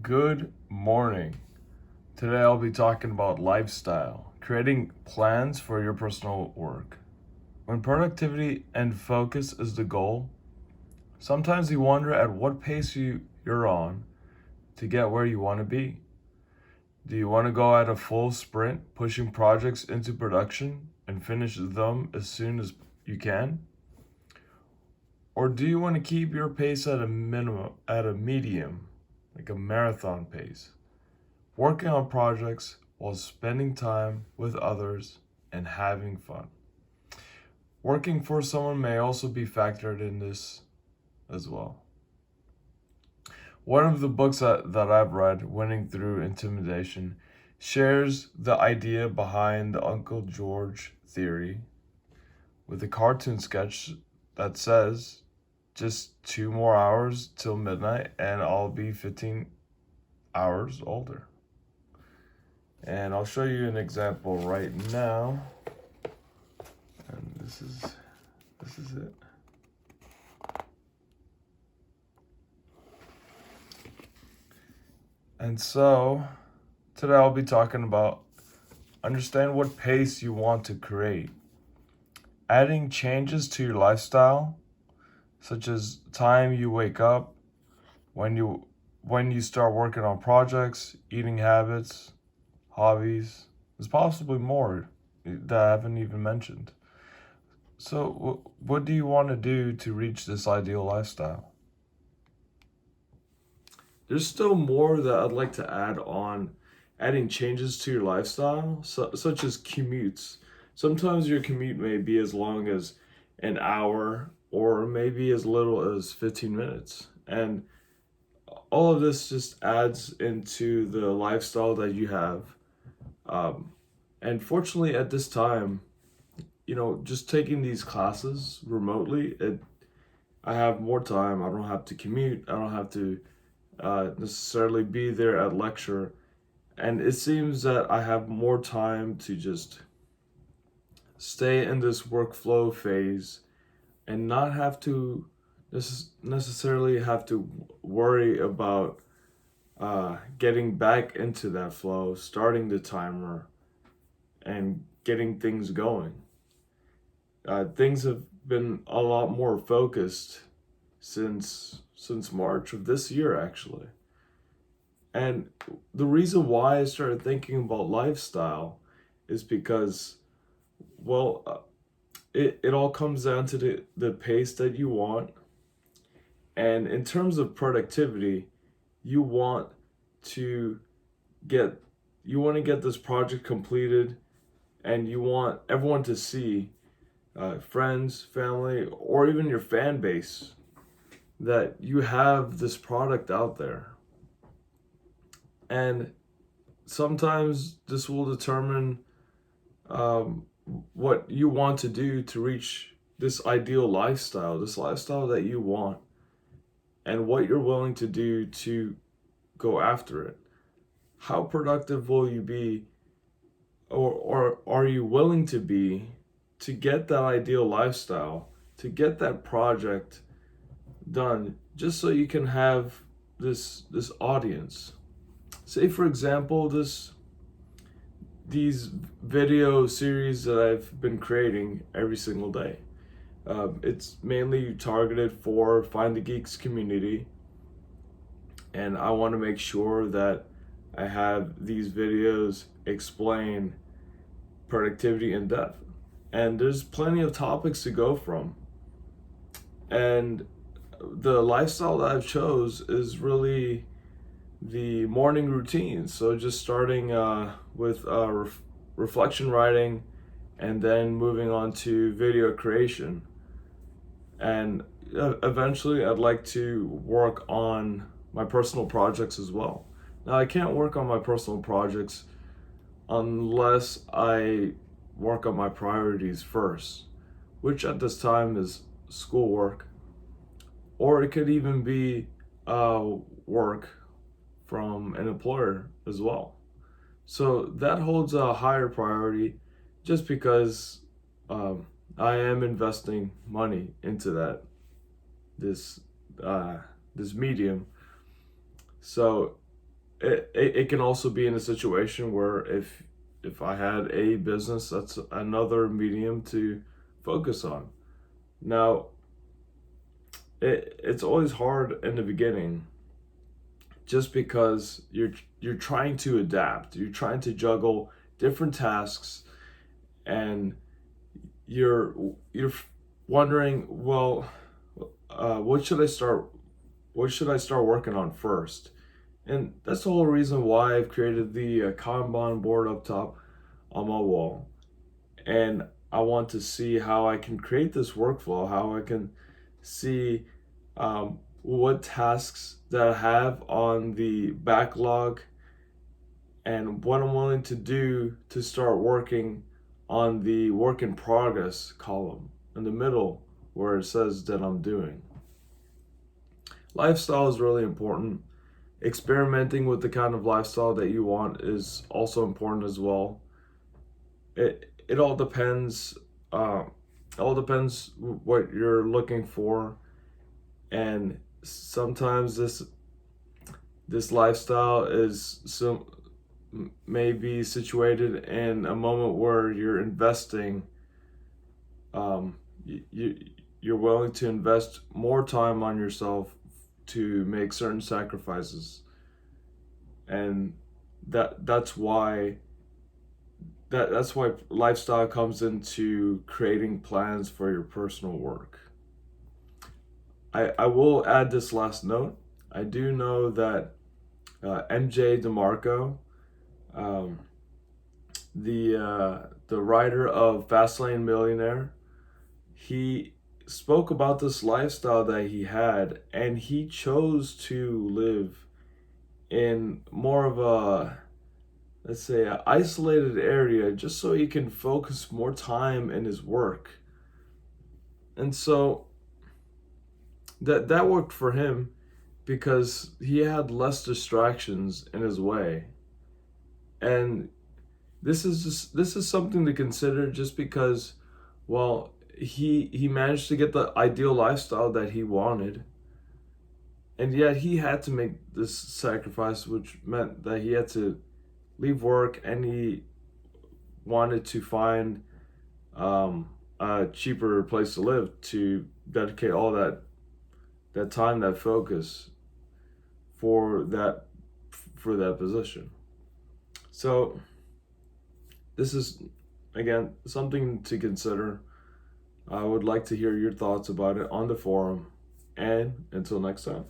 Good morning. Today I'll be talking about lifestyle, creating plans for your personal work. When productivity and focus is the goal, sometimes you wonder at what pace you're on to get where you want to be. Do you want to go at a full sprint, pushing projects into production and finish them as soon as you can? Or do you want to keep your pace at a medium, like a marathon pace? Working on projects while spending time with others and having fun. Working for someone may also be factored in this as well. One of the books that I've read, Winning Through Intimidation, shares the idea behind the Uncle George theory with a cartoon sketch that says, just 2 more hours till midnight and I'll be 15 hours older. And I'll show you an example right now. And this is it. And so today I'll be talking about understand what pace you want to create. Adding changes to your lifestyle, such as time you wake up, when you start working on projects, eating habits, hobbies. There's possibly more that I haven't even mentioned. So, what do you want to do to reach this ideal lifestyle? There's still more that I'd like to add on adding changes to your lifestyle, such as commutes. Sometimes your commute may be as long as an hour or maybe as little as 15 minutes. And all of this just adds into the lifestyle that you have. And fortunately, at this time, just taking these classes remotely, I have more time. I don't have to commute. I don't have to necessarily be there at lecture. And it seems that I have more time to just stay in this workflow phase and not have to necessarily have to worry about getting back into that flow, starting the timer, and getting things going. Things have been a lot more focused since March of this year, actually. And the reason why I started thinking about lifestyle is because, it all comes down to the pace that you want. And in terms of productivity, you want to get this project completed, and you want everyone to see, friends, family, or even your fan base, that you have this product out there. And sometimes this will determine what you want to do to reach this ideal lifestyle, this lifestyle that you want, and what you're willing to do to go after it. How productive will you be, or are you willing to be, to get that ideal lifestyle, to get that project done, just so you can have this audience? Say, for example, these video series that I've been creating every single day. It's mainly targeted for Find the Geeks community, and I want to make sure that I have these videos explain productivity in depth. And there's plenty of topics to go from. And the lifestyle that I've chose is really the morning routine. So just starting with reflection writing, and then moving on to video creation. And eventually I'd like to work on my personal projects as well. Now, I can't work on my personal projects unless I work on my priorities first, which at this time is schoolwork, or it could even be work from an employer as well. So that holds a higher priority, just because I am investing money into this medium. So it can also be in a situation where if I had a business, that's another medium to focus on. Now, it's always hard in the beginning just because you're trying to adapt. You're trying to juggle different tasks, and you're you're wondering, well, what should I start? What should I start working on first? And that's the whole reason why I've created the Kanban board up top on my wall. And I want to see how I can create this workflow, how I can see what tasks that I have on the backlog and what I'm willing to do to start working on the work in progress column in the middle where it says that I'm doing. Lifestyle is really important. Experimenting with the kind of lifestyle that you want is also important as well. It all depends. It all depends what you're looking for, and sometimes this lifestyle is may be situated in a moment where you're investing. You're willing to invest more time on yourself to make certain sacrifices, and that's why that's why lifestyle comes into creating plans for your personal work. I will add this last note. I do know that MJ DeMarco, um, the writer of Fastlane Millionaire, he spoke about this lifestyle that he had, and he chose to live in more of a, let's say, an isolated area just so he can focus more time in his work. And so that worked for him because he had less distractions in his way. And this is something to consider just because, well, he managed to get the ideal lifestyle that he wanted, and yet he had to make this sacrifice, which meant that he had to leave work, and he wanted to find a cheaper place to live to dedicate all that time, that focus for that position. So this is, again, something to consider. I would like to hear your thoughts about it on the forum, and until next time.